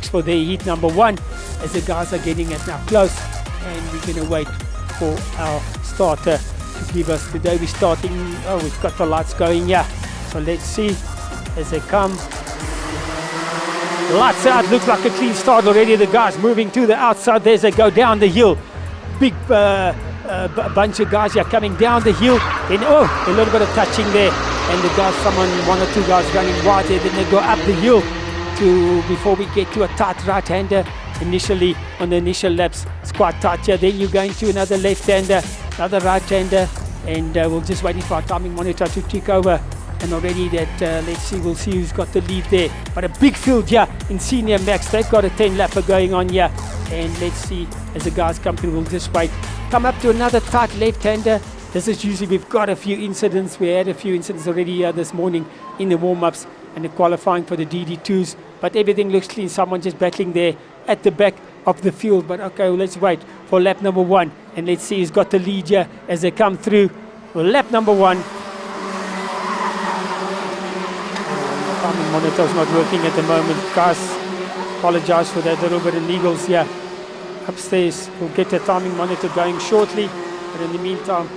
for their heat number 1 as the guys are getting it now close, and we're going to wait for our starter to give us. Today we're starting, we've got the lights going, so let's see as they come. Lights out, looks like a clean start already. The guys moving to the outside there as they go down the hill. Big bunch of guys here coming down the hill, and a little bit of touching there, and the guys, one or two guys running wide there, then they go up the hill before we get to a tight right-hander. Initially on the initial laps it's quite tight here, then you're going to another left-hander, another right-hander, and we'll just waiting for our timing monitor to tick over. And already that we'll see who's got the lead there. But a big field here in Senior Max. They've got a 10-lapper going on here, and let's see as the guys come through. We'll just wait. Come up to another tight left-hander. This is usually, we've got a few incidents. We had a few incidents already here this morning in the warm-ups and the qualifying for the DD2s, but everything looks clean. Someone just battling there at the back of the field, but okay, well, let's wait for lap number 1 and let's see who's got the lead here as they come through. Well, lap number 1. The timing monitor's not working at the moment, guys. Apologize for that little bit of illegals here upstairs. We'll get the timing monitor going shortly, but in the meantime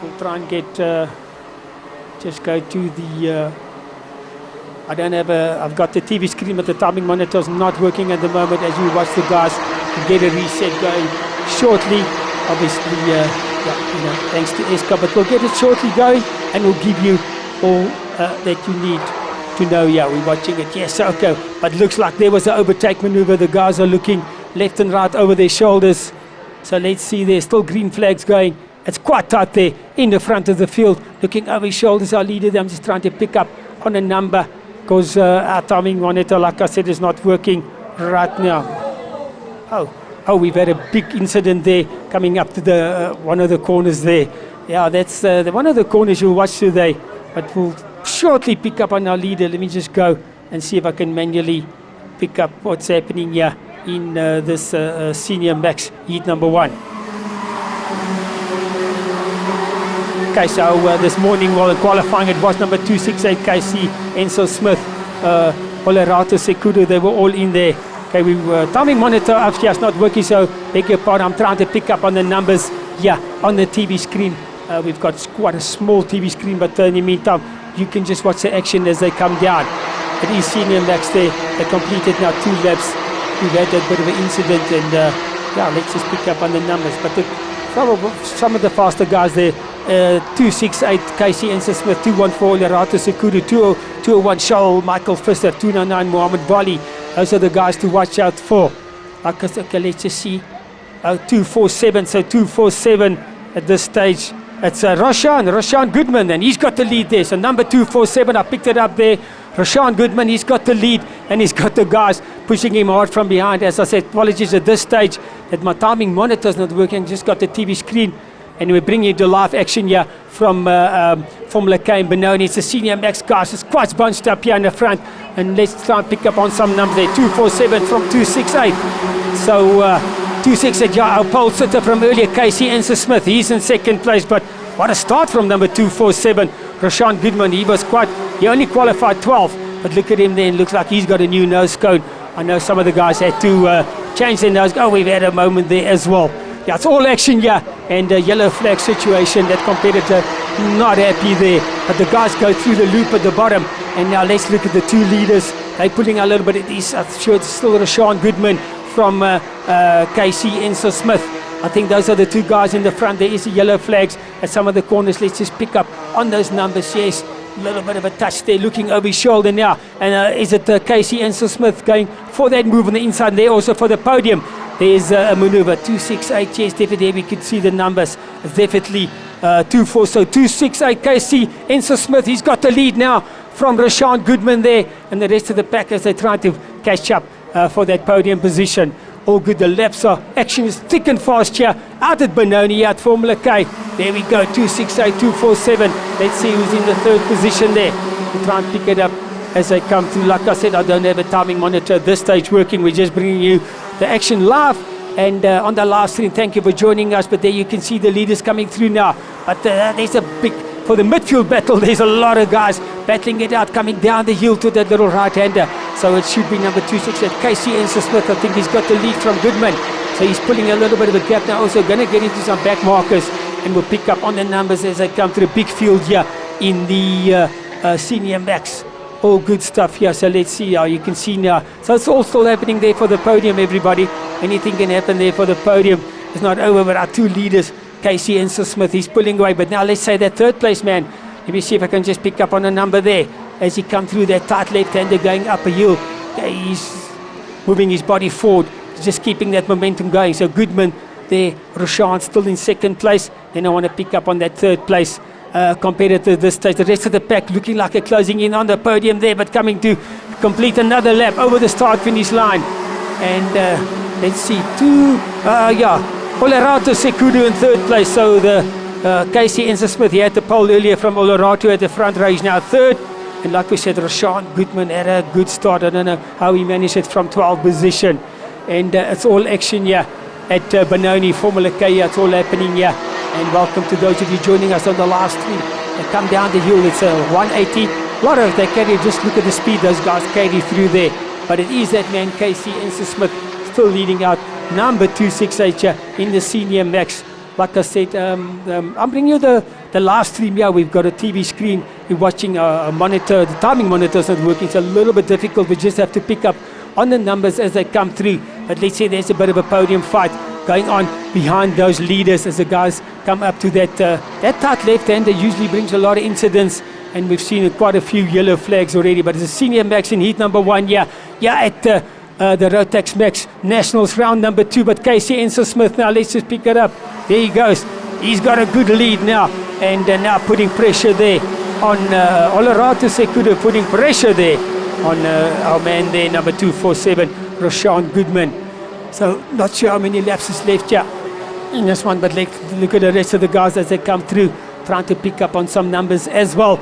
we'll try and get just go to the I've got the TV screen, but the timing monitor is not working at the moment as we watch the guys get a reset going shortly. Obviously, thanks to Esca, but we'll get it shortly going and we'll give you all that you need to know. Yeah, we're watching it. Yes, okay. But looks like there was an overtake maneuver. The guys are looking left and right over their shoulders. So let's see, there's still green flags going. It's quite tight there in the front of the field. Looking over his shoulders, our leader. I'm just trying to pick up on a number, because our timing monitor, like I said, is not working right now. Oh, we've had a big incident there coming up to the one of the corners there. Yeah, that's the one of the corners you'll watch today, but we'll shortly pick up on our leader. Let me just go and see if I can manually pick up what's happening here in this Senior Max heat number 1. Okay, so this morning while qualifying it was number 268 KC, Enzo Smith, Olerato Sekudo, they were all in there. Okay, we were timing monitor actually is not working, so beg your pardon, I'm trying to pick up on the numbers on the TV screen. We've got quite a small TV screen, but in the meantime you can just watch the action as they come down. It is Senior Max there. They completed now 2 laps. We've had a bit of an incident, and let's just pick up on the numbers. But some of the faster guys there, 268 KC Enzo Smith, 214 Olerato Sekudu, 201 Shaul Michael Pfister, 299 Mohammed Bali. Those are the guys to watch out for. Okay, let's just see. 247, so 247 at this stage. It's Roshan Goodman, and he's got the lead there. So number 247, I picked it up there. Roshan Goodman, he's got the lead, and he's got the guys pushing him hard from behind. As I said, apologies at this stage that my timing monitor is not working. Just got the TV screen, and we're bringing you the live action here from Formula K in Benoni. It's the Senior Max guys. It's quite bunched up here in the front, and let's try and pick up on some numbers there. 247 from 268. So 268, our pole sitter from earlier, KC Enzo Smith, he's in second place, but what a start from number 247, Roshan Goodman. He only qualified 12, but look at him there, and looks like he's got a new nose cone. I know some of the guys had to change their nose. We've had a moment there as well. Yeah, it's all action here, and a yellow flag situation. That competitor not happy there, but the guys go through the loop at the bottom. And now let's look at the 2 leaders. They're pulling a little bit at these. I'm sure it's still Roshan Goodman from KC Enzo Smith. I think those are the 2 guys in the front. There is the yellow flags at some of the corners. Let's just pick up on those numbers. Yes, a little bit of a touch there, looking over his shoulder now. And is it KC Enzo Smith going for that move on the inside there, also for the podium? There's a maneuver, 268, yes, definitely we could see the numbers. It's definitely 24, so 268 KC Enzo Smith, he's got the lead now from Roshan Goodman there, and the rest of the pack as they try to catch up for that podium position. All good, the laps are, action is thick and fast here, out at Benoni, at Formula K. There we go, 268, 247. Let's see who's in the 3rd position there. We'll try and pick it up as they come through. Like I said, I don't have a timing monitor at this stage working. We're just bringing you the action live and on the live stream. Thank you for joining us. But there you can see the leaders coming through now. But there's a big for the midfield battle. There's a lot of guys battling it out, coming down the hill to that little right-hander. So it should be number 268, Casey Smith. I think he's got the lead from Goodman. So he's pulling a little bit of a gap now. Also going to get into some back markers, and we'll pick up on the numbers as they come to the big field here in the Senior Max. All good stuff here. So let's see how you can see now. So it's all still happening there for the podium, everybody. Anything can happen there for the podium. It's not over, but our two leaders, Casey and Smith, he's pulling away. But now let's say that third place man. Let me see if I can just pick up on a number there as he comes through that tight left-hander going up a hill. Okay, he's moving his body forward, just keeping that momentum going. So Goodman there, Roshan still in second place. Then I want to pick up on that third place competitor this stage. The rest of the pack looking like they're closing in on the podium there, but coming to complete another lap over the start-finish line. And let's see, Olerato Sekudu in third place. So the Casey Smith, he had the pole earlier from Olerato at the front row. He's now third. And like we said, Roshan Goodman had a good start. I don't know how he managed it from 12th position. And it's all action here at Benoni, Formula K. It's all happening here. And welcome to those of you joining us on the live stream. They come down the hill. It's a 180. A lot of they carry. Just look at the speed those guys carry through there. But it is that man, Casey Smith, still leading out. Number 268 in the Senior Max. Like I said, I'm bringing you the live stream here. We've got a TV screen. We're watching a monitor. The timing monitor is not working. It's a little bit difficult. We just have to pick up on the numbers as they come through. But let's say there's a bit of a podium fight going on behind those leaders as the guys come up to that tight left-hander. Usually brings a lot of incidents, and we've seen quite a few yellow flags already. But it's a Senior Max in heat number 1 at the Rotax Max Nationals round number 2. But Casey Smith now, let's just pick it up. There he goes. He's got a good lead now, and now putting pressure there on Olerato Sekudu, putting pressure there on our man there, number 247, Roshan Goodman. So not sure how many laps is left here in this one, but look at the rest of the guys as they come through, trying to pick up on some numbers as well.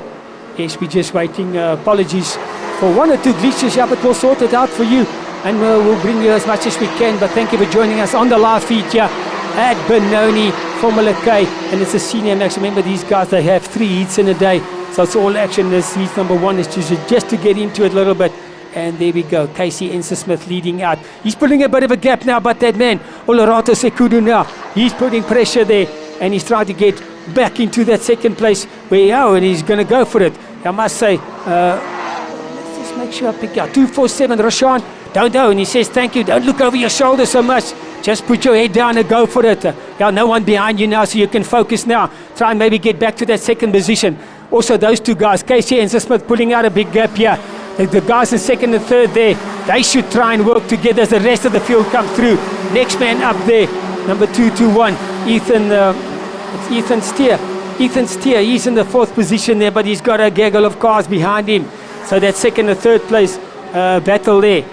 Yes, we're just waiting. Apologies for one or two glitches here, but we'll sort it out for you, and we'll bring you as much as we can. But thank you for joining us on the live feed here at Benoni Formula K, and it's a Senior Max. Remember, these guys, they have 3 heats in a day, so it's all action. This heat number 1 is just to get into it a little bit. And there we go, Casey Smith leading out. He's putting a bit of a gap now, but that man, Olerato Sekudu now, he's putting pressure there, and he's trying to get back into that second place and he's going to go for it. I must say, let's just make sure I pick out 247, Roshan, don't know, and he says thank you, don't look over your shoulder so much, just put your head down and go for it. No one behind you now, so you can focus now. Try and maybe get back to that second position. Also, those two guys, Casey Smith, pulling out a big gap here. The guys in second and third there, they should try and work together as the rest of the field come through. Next man up there, number 221, Ethan Steer. Ethan Steer, he's in the 4th position there, but he's got a gaggle of cars behind him. So that second and third place battle there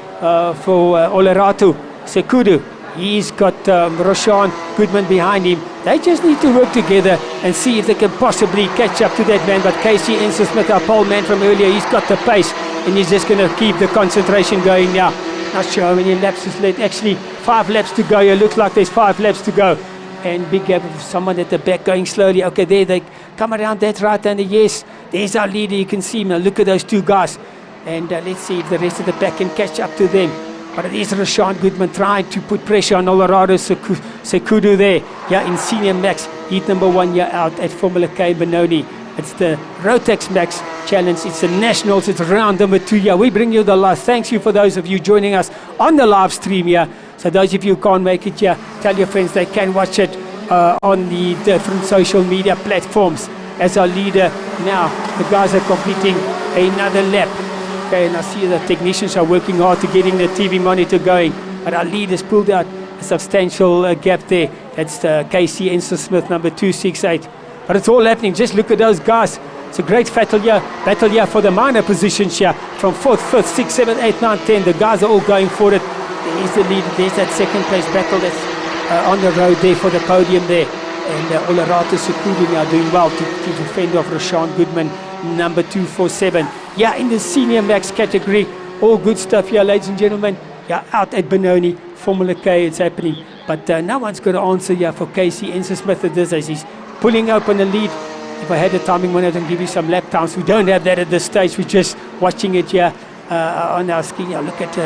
for Olerato Sekudu. He's got Roshan Goodman behind him. They just need to work together and see if they can possibly catch up to that man. But Casey Smith, our pole man from earlier, he's got the pace, and he's just going to keep the concentration going now. Not sure how many laps is left. Actually, 5 laps to go. It looks like there's 5 laps to go. And big gap of someone at the back going slowly. Okay, there they come around that right-hander. Yes, there's our leader. You can see him now. Look at those two guys. And let's see if the rest of the pack can catch up to them. But it is Roshan Goodman trying to put pressure on Olerato Sekudu there. In Senior Max, heat number 1 out at Formula K Benoni. It's the Rotax Max Challenge. It's the Nationals. It's round number 2 We bring you the live. Thanks you for those of you joining us on the live stream here. So those of you who can't make it here, tell your friends they can watch it on the different social media platforms. As our leader now, the guys are completing another lap. Okay, and I see the technicians are working hard to getting the TV monitor going. But our leaders pulled out a substantial gap there. That's Casey Smith, number 268. But it's all happening. Just look at those guys. It's a great battle here for the minor positions here. From 4th, 5th, 6th, 7th, 8th, 9th, 10th. The guys are all going for it. There's the lead. There's that second place battle that's on the road there for the podium there. And Olerato Sekudu now doing well to defend off Roshan Goodman, number 247. In the Senior Max category. All good stuff here, ladies and gentlemen. Out at Benoni, Formula K, it's happening. But no one's going to answer here for Casey Smith at this as he's pulling open the lead. if I had a timing monitor and give you some lap times. We don't have that at this stage. We're just watching it here on our screen. Look at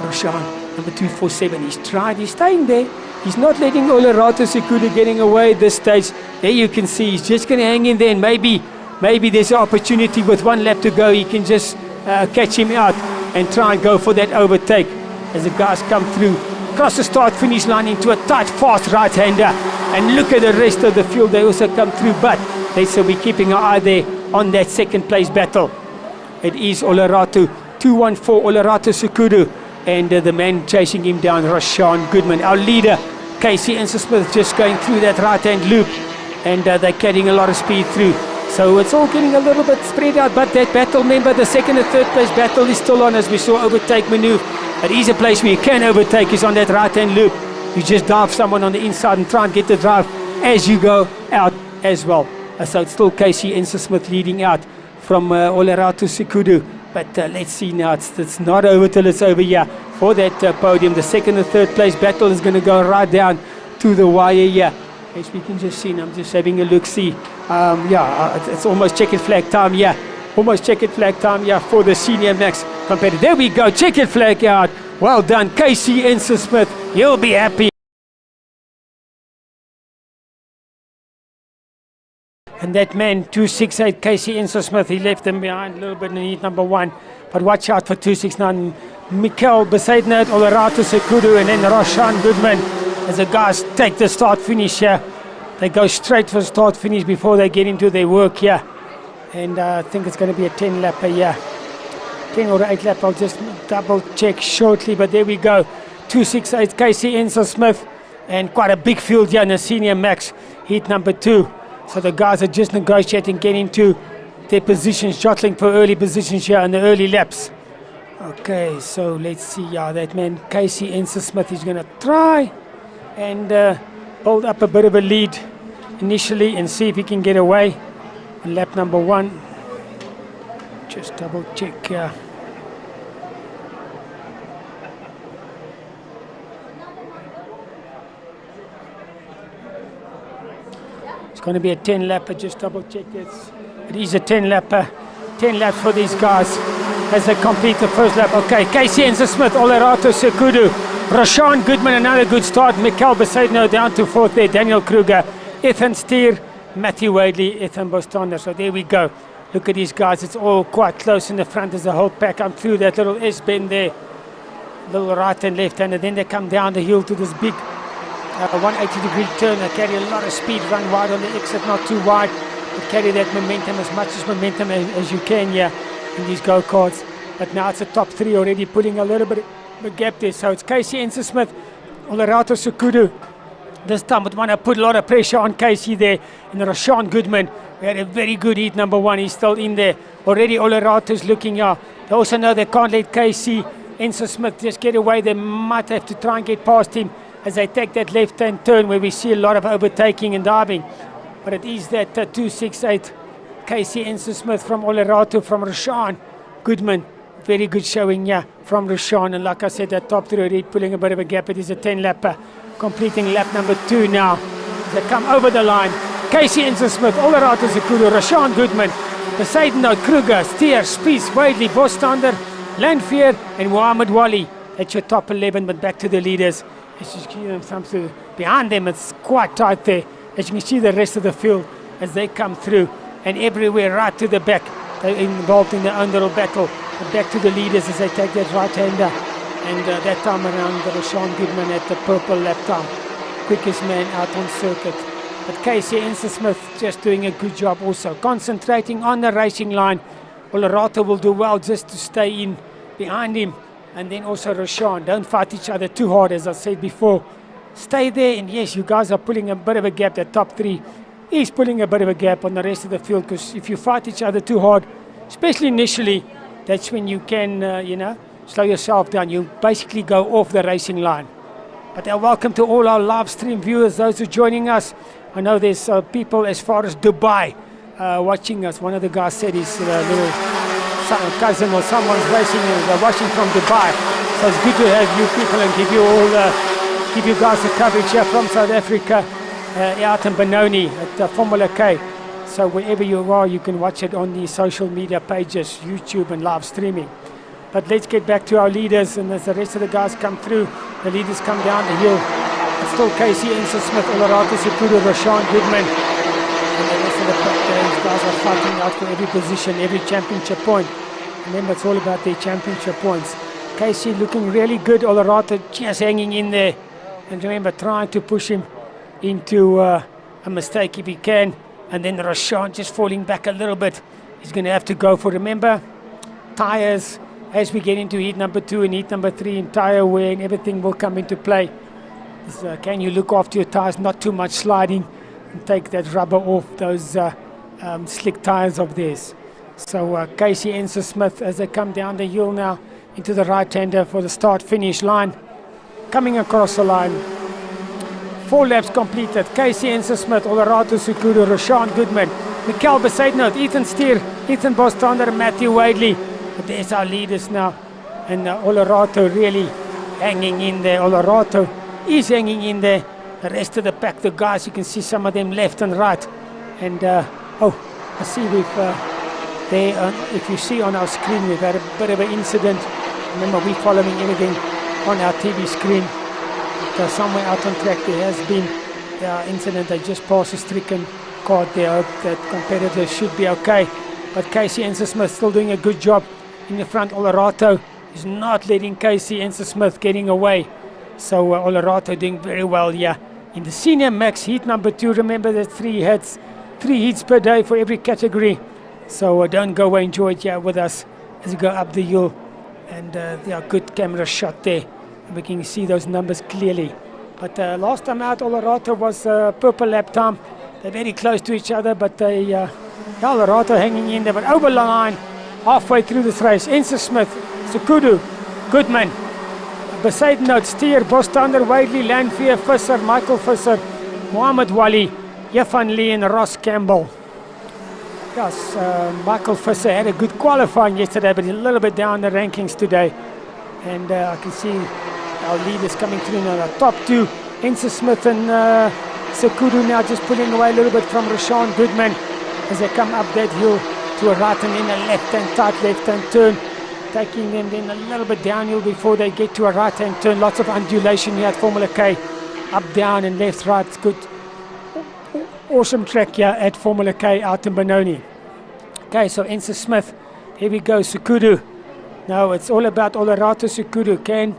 Roshan, number 247. He's tried. He's staying there. He's not letting Olerato Sekudu getting away at this stage. There you can see he's just going to hang in there, and maybe there's an opportunity with 1 lap to go. He can just catch him out and try and go for that overtake as the guys come through. Across the start-finish line into a tight, fast right-hander. And look at the rest of the field. They also come through, but they say we're keeping our eye there on that second place battle. It is Olerato, 214, Olerato Sekudu. And the man chasing him down, Rashawn Goodman. Our leader, Casey Enser-Smith, just going through that right-hand loop. And they're carrying a lot of speed through. So it's all getting a little bit spread out. But that battle, remember, the second and third place battle is still on, as we saw overtake maneuver. It is a place where you can overtake, is on that right-hand loop. You just dive someone on the inside and try and get the drive as you go out as well. So it's still Casey Enser-Smith leading out from Olerato Sekudu. But let's see now, it's not over till it's over here for that podium. The second and third place battle is going to go right down to the wire here. As we can just see, and I'm just having a look, see. It's almost checkered flag time here. Almost checkered flag time here for the senior max competitor. There we go, checkered flag out. Well done, Casey Enser-Smith. You'll be happy. And that man, 268, Casey Enser-Smith, he left them behind a little bit in heat number 1. But watch out for 269, Mikkel Besaidner, Olerato Sekudu, and then Roshan Goodman. As the guys take the start-finish here, they go straight for start-finish before they get into their work here. And I think it's going to be a 10-lapper here. 10 or 8 lap, I'll just double check shortly, but there we go. 268, Casey Enser-Smith, and quite a big field here in the senior max, heat number 2. So the guys are just negotiating, getting to their positions, jostling for early positions here in the early laps. Okay, so let's see, that man, Casey Enser-Smith, is going to try and build up a bit of a lead initially and see if he can get away in lap number 1. Just double check here. It's going to be a 10-lapper, just double check this. It is a 10-lapper. 10 laps for these guys as they complete the first lap. Okay, Casey Enser-Smith, Olerato Sekudu, Rashawn Goodman, another good start. Mikkel Besaidner down to 4th there. Daniel Kruger, Ethan Steer, Matthew Wadley, Ethan Bostander. So there we go. Look at these guys. It's all quite close in the front as the whole pack come through that little S-bend there. Little right and left hand, and then they come down the hill to this big 180-degree turn. They carry a lot of speed, run wide on the exit, not too wide. But carry that momentum, as much as momentum as you can here in these go-karts. But now it's the top 3 already pulling a little bit of a gap there. So it's Casey Enser-Smith, Olerato Sekudu. This time would want to put a lot of pressure on Casey there. And Rashawn Goodman, we had a very good heat number 1. He's still in there. Already Olerato's looking out. They also know they can't let Casey Enser-Smith just get away. They might have to try and get past him as they take that left-hand turn where we see a lot of overtaking and diving. But it is that 268 Casey Enser-Smith from Olerato, from Rashawn Goodman. Very good showing here from Rashawn. And like I said, that top 3 already pulling a bit of a gap. It is a 10-lapper, completing lap number 2 now. They come over the line. Casey Enser-Smith, Olerato Sekudu, Rashawn Goodman, Besaidner, Kruger, Steer, Spies, Wadley, Bostander, Landveer, and Mohammed Wali. That's your top 11, but back to the leaders. As you see them come through. Behind them, it's quite tight there. As you can see the rest of the field as they come through. And everywhere right to the back. They're involved in their own little battle. And back to the leaders as they take that right-hander. And that time around, Rashawn Goodman at the purple lap time. Quickest man out on circuit. But Casey Enser-Smith just doing a good job also. Concentrating on the racing line. Olerato will do well just to stay in behind him. And then also Rashawn. Don't fight each other too hard, as I said before. Stay there, and yes, you guys are pulling a bit of a gap. The top 3 is pulling a bit of a gap on the rest of the field, because if you fight each other too hard, especially initially, that's when you can, slow yourself down. You basically go off the racing line. But welcome to all our live stream viewers, those who are joining us. I know there's people as far as Dubai watching us. One of the guys said his little cousin or someone's racing and they're watching from Dubai. So it's good to have you people and give you guys the coverage here from South Africa, out in Benoni at Formula K. so wherever you are, you can watch it on the social media pages, YouTube and live streaming. But let's get back to our leaders, and as the rest of the guys come through, the leaders come down the hill. It's still Casey, Enzo Smith, Olerato Secudo, Rashawn Goodman, and the rest of the pack. These guys are fighting out for every position, every championship point. Remember, it's all about their championship points. Casey looking really good, Olerato just hanging in there. And remember, trying to push him into a mistake if he can. And then Rashawn just falling back a little bit. He's going to have to go for, remember, tyres as we get into heat number 2 and heat number 3 in tyre wear, and everything will come into play. So, can you look after your tyres, not too much sliding, and take that rubber off those slick tyres of theirs. So Casey, Enzo Smith, as they come down the hill now into the right-hander for the start-finish line. Coming across the line. 4 laps completed. Casey, Enzo Smith, Olerato Secudo, Rashawn Goodman, Mikkel Besaidnout, Ethan Steer, Ethan Bostander, Matthew Wadley. But there's our leaders now. And Olerato really hanging in there. Olerato is hanging in there. The rest of the pack, the guys, you can see some of them left and right. And, I see we've, if you see on our screen, we've had a bit of an incident. Remember, we're following everything on our TV screen. But, somewhere out on track, there has been an incident. They just passed a stricken card there. I hope that competitors should be okay. But Casey, Enzo Smith still doing a good job in the front. Olerato is not letting Casey, Enzo Smith getting away. So Olerato doing very well here. In the senior max heat number 2, remember there's 3 heats per day for every category. So don't go away, enjoy it here with us as we go up the hill. And there are good camera shot there. We can see those numbers clearly. But last time out, Olerato was purple lap time. They're very close to each other, but Olerato hanging in there. But over the line, halfway through this race, Enzo Smith, Secudo, Goodman, Besaidnout, Steer, Bostander, Wadley, Lanfear, Visser, Michael Visser, Mohammed Wali, Yefan Lee and Ross Campbell. Yes, Michael Visser had a good qualifying yesterday, but he's a little bit down the rankings today. And I can see our leaders coming through now. The top 2, Enzo Smith and Secudo now just pulling away a little bit from Rashawn Goodman as they come up that hill to a right and then a left-hand tight left-hand turn, taking them then a little bit downhill before they get to a right-hand turn. Lots of undulation here at Formula K, up, down and left, right. Good, awesome track here at Formula K out in Benoni. Okay, so Enzo Smith, here we go, Secudo. Now it's all about Olerato Secudo. Can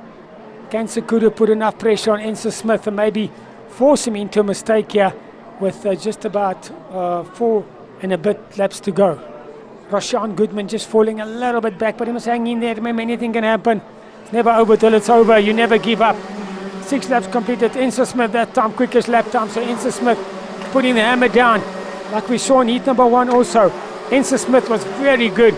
Secudo put enough pressure on Enzo Smith and maybe force him into a mistake here with just about 4 and a bit laps to go. Rashawn Goodman just falling a little bit back, but he must hang in there. Remember, anything can happen. It's never over till it's over. You never give up. 6 laps completed. Enzo Smith that time, quickest lap time. So Enzo Smith putting the hammer down like we saw in heat number 1 also. Enzo Smith was very good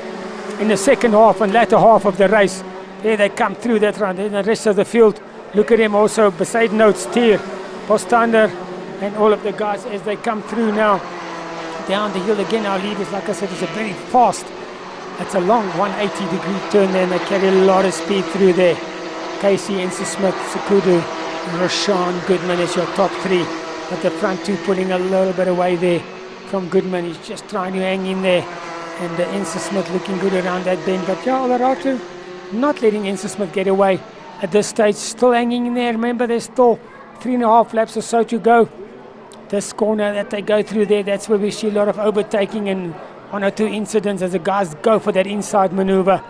in the second half and latter half of the race. There they come through that run. Then the rest of the field, look at him also. Besaidnout, Steer, Bostander and all of the guys as they come through now. Down the hill again, our leaders, like I said, is a very fast. It's a long 180-degree turn there, and they carry a lot of speed through there. Casey, Enzo Smith, Secudo, Rashawn Goodman is your top 3. But the front 2 pulling a little bit away there from Goodman. He's just trying to hang in there. And Enzo Smith looking good around that bend. But yeah, Olerato not letting Enzo Smith get away at this stage. Still hanging in there. Remember, there's still 3.5 laps or so to go. This corner that they go through there, that's where we see a lot of overtaking and 1 or 2 incidents as the guys go for that inside maneuver,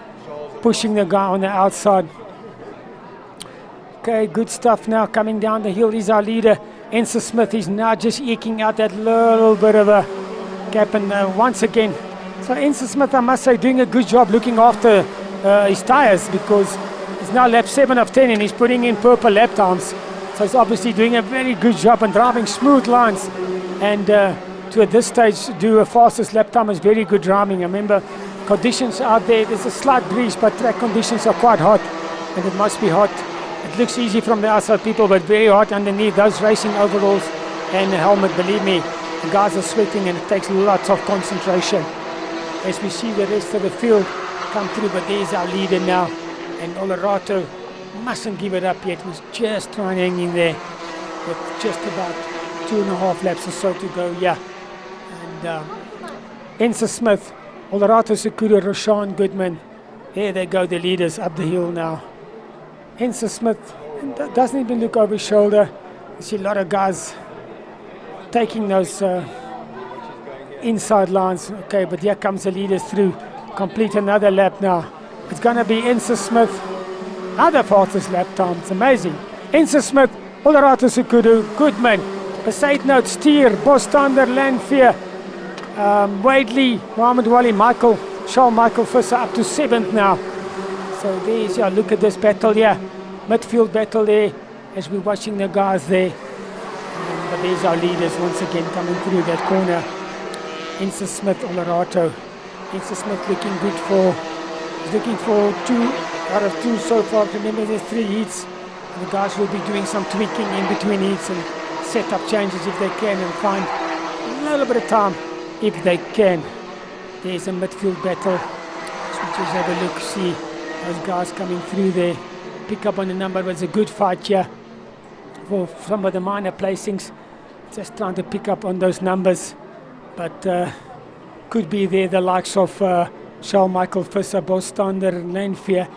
pushing the guy on the outside. Okay, good stuff now coming down the hill. He's our leader, Enzo Smith. He's now just eking out that little bit of a gap. And once again, so Enzo Smith, I must say, doing a good job looking after his tyres, because it's now lap 7 of 10 and he's putting in purple lap times. So he's obviously doing a very good job and driving smooth lines. And to at this stage do a fastest lap time is very good driving. I remember conditions out there, there's a slight breeze, but track conditions are quite hot. And it must be hot. It looks easy from the outside, people, but very hot underneath. Those racing overalls and the helmet, believe me, the guys are sweating and it takes lots of concentration. As we see the rest of the field come through, but there's our leader now. And Olerato mustn't give it up yet. He's just trying to hang in there with just about 2.5 laps or so to go. Yeah, and Ensa Smith, Olerato Secudo, Rashawn Goodman. There they go, the leaders up the hill now. Ensa Smith doesn't even look over his shoulder. You see a lot of guys taking those inside lines. Okay, but here comes the leaders through. Complete another lap now. It's going to be Ensa Smith. Another fastest lap time. It's amazing. Ensa Smith, Olerato Secudo, Goodman, Besaidnout, Steer, Bostander, Lanfear, Wadley, Mohammed Wali, Charles Michael Visser up to 7th now. So there's, yeah, look at this battle here. Midfield battle there as we're watching the guys there. But there's our leaders once again coming through that corner. Ensa Smith, Olerato. Ensa Smith looking good he's looking for 2 out of 2 so far. Remember there's 3 heats. And the guys will be doing some tweaking in between heats and set up changes if they can and find a little bit of time if they can. There's a midfield battle. So just have a look, see those guys coming through there. Pick up on the number, but it's a good fight here for some of the minor placings. Just trying to pick up on those numbers. But could be there the likes of Charles Michael Visser, Bostander, and Lanfear.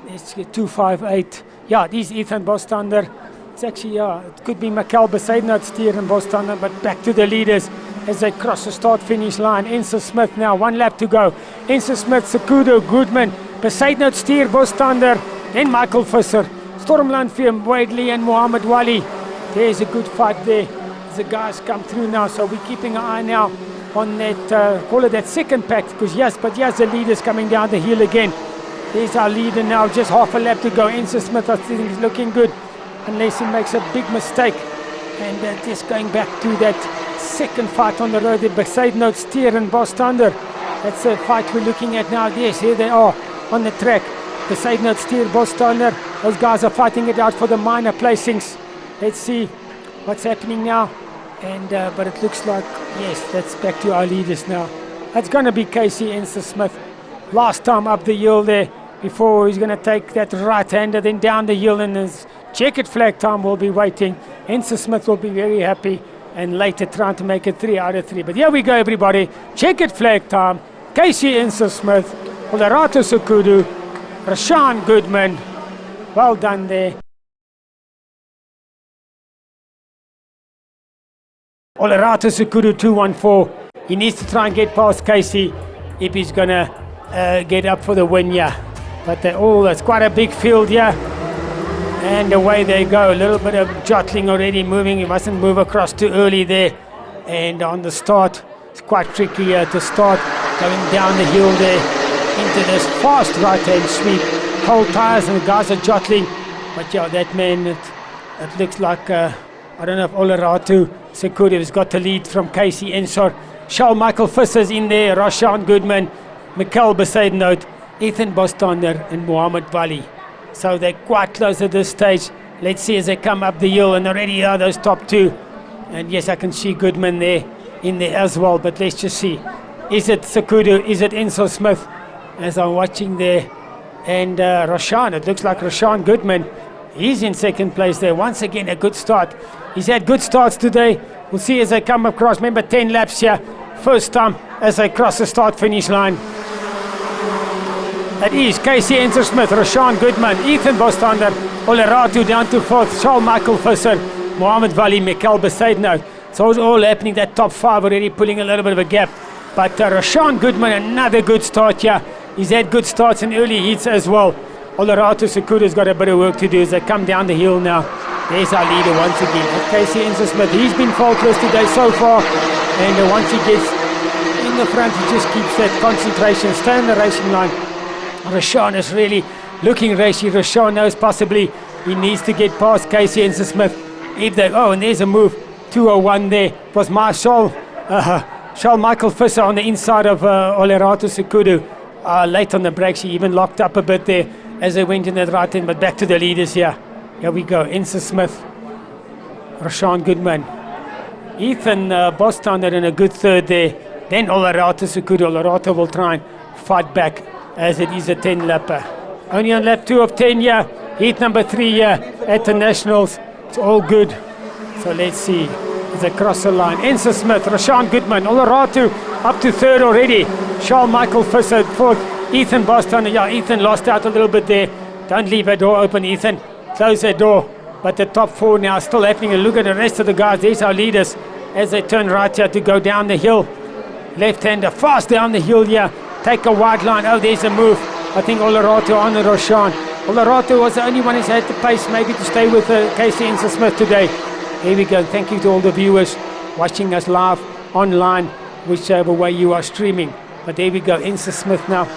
There's 258. Yeah, these Ethan Bostander. It's actually, yeah, it could be Mikkel Besaidnout, Steer and Bostander, but back to the leaders as they cross the start-finish line. Ensa Smith now, 1 lap to go. Ensa Smith, Secudo, Goodman, Besaidnout, Steer, Bostander, then Michael Visser, Storm Lanfear, Wadley and Mohammed Wali. There's a good fight there as the guys come through now. So we're keeping an eye now on that, call it that second pack, because yes, the leaders coming down the hill again. There's our leader now, just half a lap to go. Ensa Smith, I think, is looking good, unless he makes a big mistake. And just going back to that second fight on the road, the Besaidnout, Steer and Bostander. That's the fight we're looking at now. Yes, here they are on the track. Besaidnout, Steer, Bostander. Those guys are fighting it out for the minor placings. Let's see what's happening now. And but it looks like, yes, that's back to our leaders now. That's going to be Casey Ensa Smith. Last time up the hill there, before he's going to take that right-hander, then down the hill, and his checkered flag time will be waiting. Ensa Smith will be very happy, and later trying to make it 3 out of 3. But here we go, everybody. Checkered flag time. Casey Ensa Smith, Olerato Secudo, Rashawn Goodman. Well done there. Olerato Secudo 214. He needs to try and get past Casey if he's going to get up for the win, yeah. But that's quite a big field here. And away they go. A little bit of jottling already moving. You mustn't move across too early there. And on the start, it's quite tricky to start going down the hill there into this fast right-hand sweep. Cold tires and the guys are jottling. But yeah, that man, it looks like, I don't know if Olerato Secudo has got the lead from Casey Ensor. Charles Michael Visser's in there, Rashawn Goodman, Mikkel Besaidnout, Ethan Bostander and Mohammed Wali. So they're quite close at this stage. Let's see as they come up the hill, and already are those top 2. And yes, I can see Goodman there in there as well, but let's just see. Is it Secudo? Is it Ensa Smith? As I'm watching there. And Rashawn, it looks like Rashawn Goodman. He's in second place there. Once again, a good start. He's had good starts today. We'll see as they come across. Remember, 10 laps here. First time as they cross the start-finish line. That is Casey Ensa Smith, Rashawn Goodman, Ethan Bostander, Olerato down to 4th, Charles Michael Visser, Mohammed Wali, Mikkel Besaidnout. So it's all happening, that top 5 already pulling a little bit of a gap. But Rashawn Goodman, another good start here. He's had good starts in early heats as well. Olerato Secudo's got a bit of work to do as they come down the hill now. There's our leader once again. Casey Ensa Smith, he's been faultless today so far. And once he gets in the front, he just keeps that concentration, stay on the racing line. Rashawn is really looking racy. Rashawn knows possibly he needs to get past Casey Ensa Smith. And there's a move. 201 there. It was Charles Michael Visser on the inside of Olerato Secudo. Late on the brakes, he even locked up a bit there as they went in that right end. But back to the leaders here. Here we go. Ensa Smith, Rashawn Goodman, Ethan Bostander in a good third there. Then Olerato Secudo. Olerato will try and fight back as it is a 10-lapper. Only on lap 2 of 10 here. Heat number 3 here at the Nationals. It's all good. So let's see. as they cross the line. Enzo Smith, Rashawn Goodman, Oloratu up to third already. Charles Michael Visser fourth. Ethan Boston, yeah, Ethan lost out a little bit there. Don't leave that door open, Ethan. Close that door. But the top four now still happening. And look at the rest of the guys. There's our leaders as they turn right here to go down the hill. Left-hander fast down the hill here. Take a wide line. Oh, there's a move. I think Oloratu on the Roshan. Oloratu was the only one who's had the pace maybe to stay with Casey Enzo Smith today. Here we go. Thank you to all the viewers watching us live online, whichever way you are streaming. But there we go. Enzo Smith now.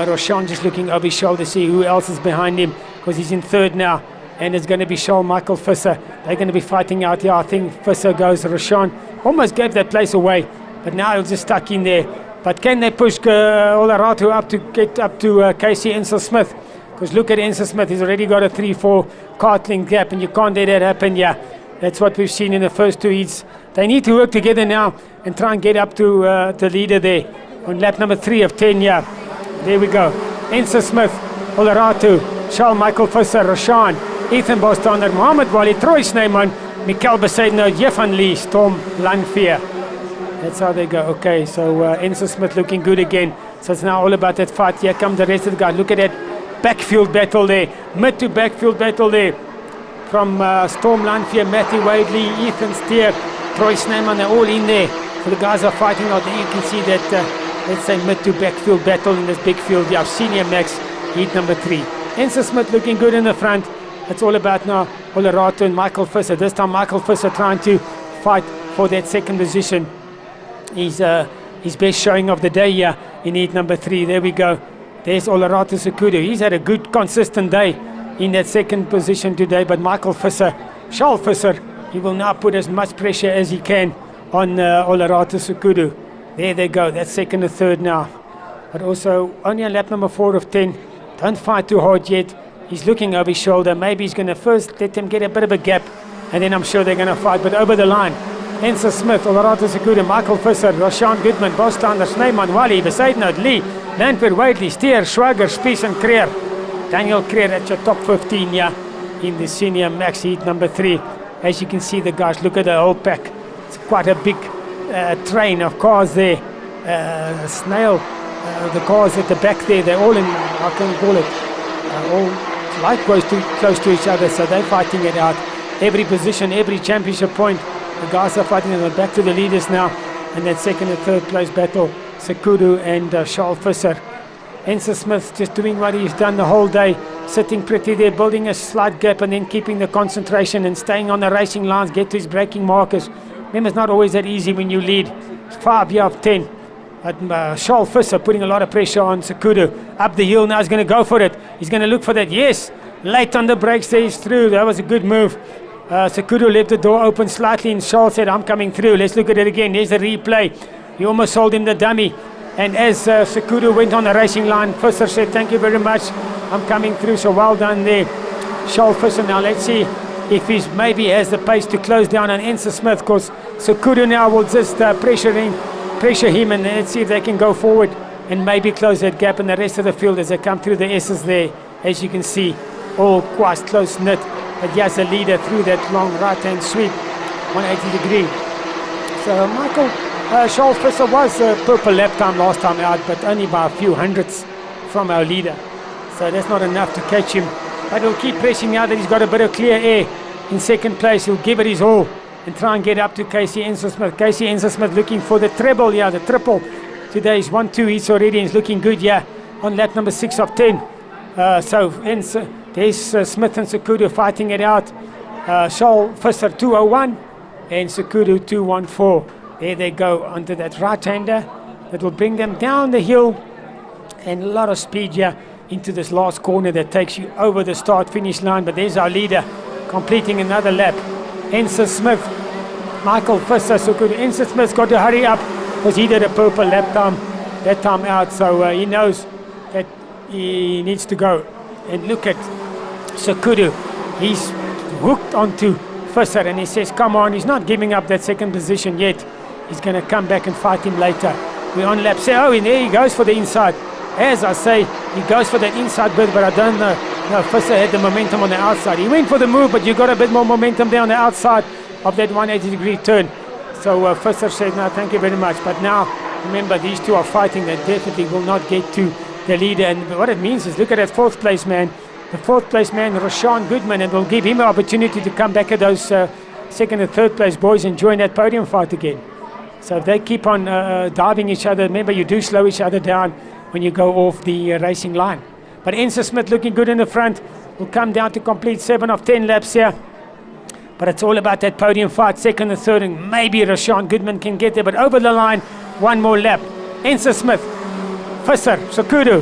Roshan just looking over his shoulder to see who else is behind him, because he's in third now. And it's going to be Charles Michael Visser. They're going to be fighting out here. I think Visser goes. Roshan almost gave that place away, but now he's just stuck in there. But can they push Oloratu up to get up to Casey Enzo Smith? Because look at Enzo Smith. He's already got a 3-4 karting gap, and you can't let that happen. Yeah, that's what we've seen in the first two heats. They need to work together now and try and get up to the leader there on lap number 3 of 10. Yeah, there we go. Enzo Smith, Oloratu, Charles Michael Visser, Roshan, Ethan Bostander, Mohammed Wali, Troy Snyman, Mikael Besaidner, Jeffan Lee, Storm Lanfear. That's how they go. Okay, so Enzo Smith looking good again. So it's now all about that fight. Here come the rest of the guys. Look at that backfield battle there. Mid to backfield battle there. From Storm Lanfear, Matthew Wadley, Ethan Steer, Troy Snyman, they're all in there. So the guys are fighting out there. You can see that, let's say, mid to backfield battle in this big field. You have Senior Max, heat number 3. Enzo Smith looking good in the front. It's all about now Oloratu and Michael Visser. This time Michael Visser trying to fight for that second position. His best showing of the day here in heat number 3. There we go. There's Oloratu Sekudu. He's had a good, consistent day in that second position today. But Michael Visser, Charles Visser, he will now put as much pressure as he can on Oloratu Sekudu. There they go. That's second and third now. But also only on lap number 4 of 10. Don't fight too hard yet. He's looking over his shoulder. Maybe he's going to first let them get a bit of a gap, and then I'm sure they're going to fight. But over the line, Enzo Smith, Oloratu Sekudu, Michael Visser, Roshan Goodman, Bostander, Snyman, Wally, Besaidnout, Lee, Lanfear, Wadley, Steer, Schwager, Spies and Creer. Daniel Creer at your top 15 here in the Senior Max heat number 3. As you can see, the guys, look at the whole pack. It's quite a big train of cars there. Snail, the cars at the back there, they're all in, how can you call it, all likewise close to each other, so they're fighting it out. Every position, every championship point, the guys are fighting it. Back to the leaders now, and that second and third place battle, Sekudu and Charles Visser. Enzo Smith just doing what he's done the whole day, sitting pretty there, building a slight gap and then keeping the concentration and staying on the racing lines, get to his braking markers. Remember, it's not always that easy when you lead. 5 here of 10. But Charles Visser putting a lot of pressure on Sekudu. Up the hill now, he's going to go for it. He's going to look for that. Yes, late on the brakes there, he's through. That was a good move. Sekudu left the door open slightly, and Charles said, I'm coming through. Let's look at it again. There's the replay. He almost sold him the dummy. And as Sekudu went on the racing line, Visser said, thank you very much. I'm coming through. So well done there, Charles Visser. Now let's see if he's maybe has the pace to close down on Enzo Smith, because Sekudu now will just pressure him, and let's see if they can go forward and maybe close that gap in the rest of the field as they come through the S's there. As you can see, all quite close knit. But yes, a leader through that long right-hand sweep, 180 degree. So Charles Visser was a purple lap time last time out, but only by a few hundredths from our leader. So that's not enough to catch him. But he'll keep pressing now that he's got a bit of clear air in second place. He'll give it his all and try and get up to Casey Enzo Smith. Casey Enzo Smith looking for the treble, the triple. Today is 1-2 heats already, and he's looking good, on lap number 6 of 10. There's Smith and Sekudu fighting it out. Charles Visser 201 and Sekudu 214. There they go onto that right-hander. That will bring them down the hill, and a lot of speed into this last corner that takes you over the start-finish line. But there's our leader completing another lap. Enzo Smith, Michael Visser, Sekudu. Enzo Smith's got to hurry up because he did a purple lap time that time out, so he knows that he needs to go. And look at Sekudu. He's hooked onto Visser, and he says, come on. He's not giving up that second position yet. He's going to come back and fight him later. We're on lap 7. Oh, and there he goes for the inside. As I say, he goes for that inside bit, but I don't know. No, Visser had the momentum on the outside. He went for the move, but you got a bit more momentum there on the outside. of that 180-degree turn. So Visser said, no, thank you very much. But now, remember, these two are fighting. They definitely will not get to the leader. And what it means is, look at that fourth place man. The fourth place man, Rashawn Goodman, and will give him an opportunity to come back at those second and third place boys and join that podium fight again. So if they keep on diving each other, remember, you do slow each other down when you go off the racing line. But Enzo Smith looking good in the front. Will come down to complete 7 of 10 laps here. But it's all about that podium fight, second and third, and maybe Rashawn Goodman can get there. But over the line, one more lap. Enzo Smith, Visser, Sekudu,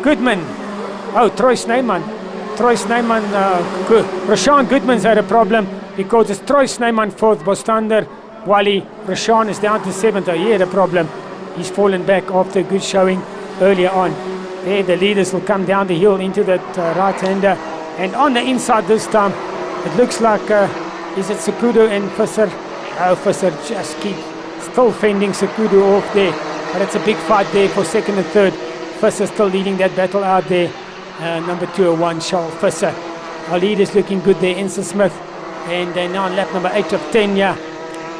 Goodman. Oh, Troy Snyman. Rashawn Goodman's had a problem because it's Troy Snyman fourth, Bostander, Wally. Rashawn is down to 7th. Oh, he had a problem. He's fallen back after a good showing earlier on. There, the leaders will come down the hill into that right-hander. And on the inside this time, it looks like, is it Sekudu and Visser? Oh, Visser just keep still fending Sekudu off there. But it's a big fight there for second and third. Visser still leading that battle out there. Number 201, Charles Visser. Our leaders looking good there, Enzo Smith. And they're now on lap number 8 of 10, yeah.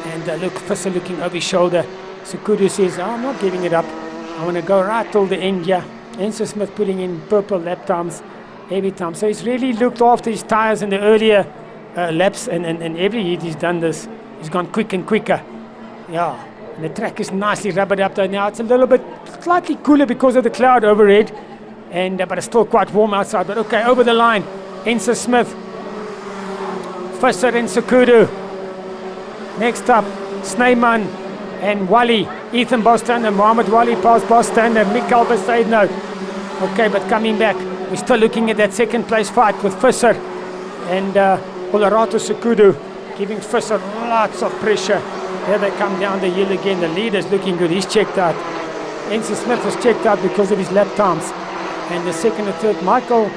And look, Visser looking over his shoulder. Sekudu says, I'm not giving it up. I want to go right till the end, yeah. Enzo Smith putting in purple lap times every time. So he's really looked after his tires in the earlier laps, and every heat he's done this. He's gone quick and quicker. Yeah, and the track is nicely rubbered up there now. It's a little bit slightly cooler because of the cloud overhead, and but it's still quite warm outside. But okay, over the line, Enzo Smith, Visser and Sekudu. Next up, Snyman and Wally. Ethan Bostander, Mohammed Wally past Bostander, Mikael Besaidno. Okay, but coming back, we're still looking at that second place fight with Visser and Olerato Sekudu, giving Visser lots of pressure. Here they come down the hill again. The leader's looking good. He's checked out. Enzo Smith was checked out because of his lap times. And the second and third, Michael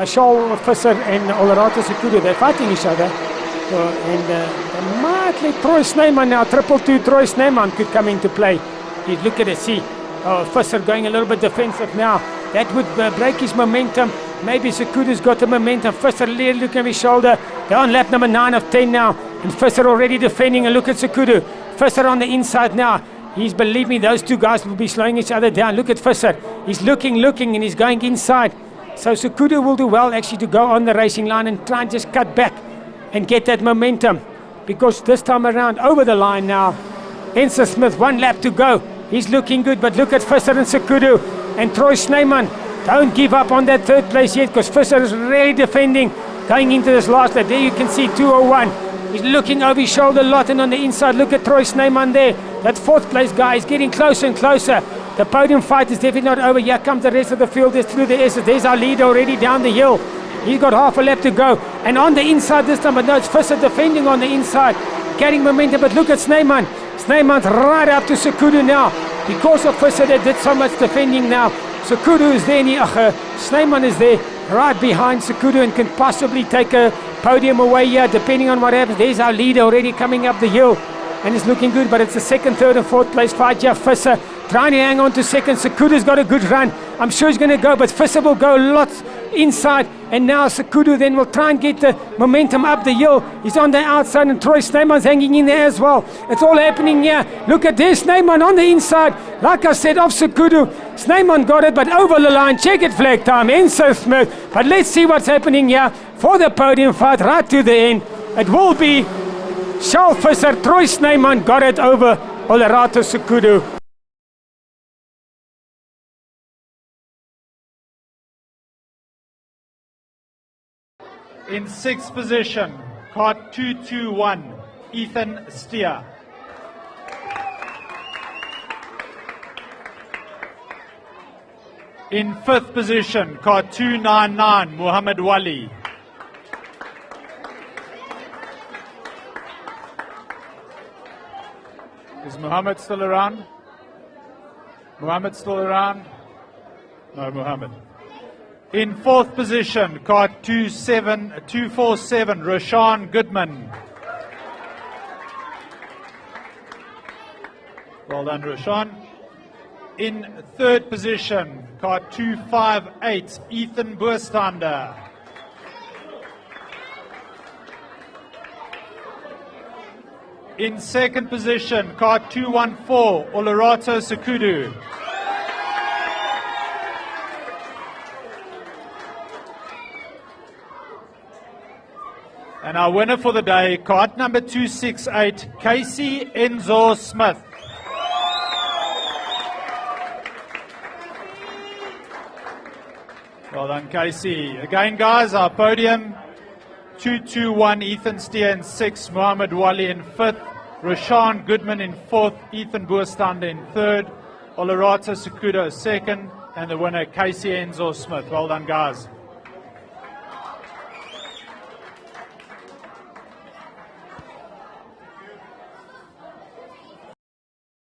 Charles Visser and Olerato Sekudu, they're fighting each other. And they might let Troy Snyman now, 222 Troy Snyman could come into play. You look at it, see, Visser going a little bit defensive now. That would break his momentum. Maybe Sekudu's got the momentum. Visser looking at his shoulder. They're on lap number 9 of 10 now. And Visser already defending. And look at Sekudu. Visser on the inside now. Believe me, those two guys will be slowing each other down. Look at Visser. He's looking, and he's going inside. So Sekudu will do well actually to go on the racing line and try and just cut back and get that momentum, because this time around over the line now, Enzo Smith, 1 lap to go. He's looking good, but look at Visser and Sekudu and Troy Snyman. Don't give up on that third place yet, because Visser is really defending going into this last lap. There you can see 201. He's looking over his shoulder a lot, and on the inside, look at Troy Snyman there. That fourth place guy is getting closer and closer. The podium fight is definitely not over. Here comes the rest of the field. There's through the S's. There's our leader already down the hill. He's got half a lap to go. And on the inside this time, but no, it's Visser defending on the inside, getting momentum. But look at Snyman. Snyman's right up to Sekudu now. Because of Visser that did so much defending now. Sekudu is there, Snyman is there right behind Sekudu and can possibly take a podium away here, depending on what happens. There's our leader already coming up the hill. And it's looking good, but it's the second, third, and fourth place fight here. Visser trying to hang on to second. Sekudu's got a good run. I'm sure he's going to go, but Visser will go lots inside. And now Sekudu then will try and get the momentum up the hill. He's on the outside, and Troy Snyman's hanging in there as well. It's all happening here. Look at this, Snyman on the inside. Like I said, off Sekudu. Snyman got it, but over the line. Checkered flag time, Enzo Smith. But let's see what's happening here for the podium fight right to the end. It will be Charles Visser. Troy Snyman got it over Olerato Sekudu. In 6th position, Kart 221, Ethan Steer. In 5th position, Kart 299, Muhammad Wali. Is Muhammad still around? Muhammad still around? No, Muhammad. In 4th position, Kart 247, Rashawn Goodman. Well done, Rashawn. In 3rd position, Kart 258, Ethan Bostander. In second position, Kart 214, Olerato Sekudu. And our winner for the day, Kart number 268, Casey Enzo Smith. Well done, Casey. Again, guys, our podium, 221, Ethan Steer in 6th, Mohammed Wali in 5th, Rashawn Goodman in 4th, Ethan Boerstander in 3rd, Olerato Sekudu 2nd, and the winner, Casey Enzo Smith. Well done, guys.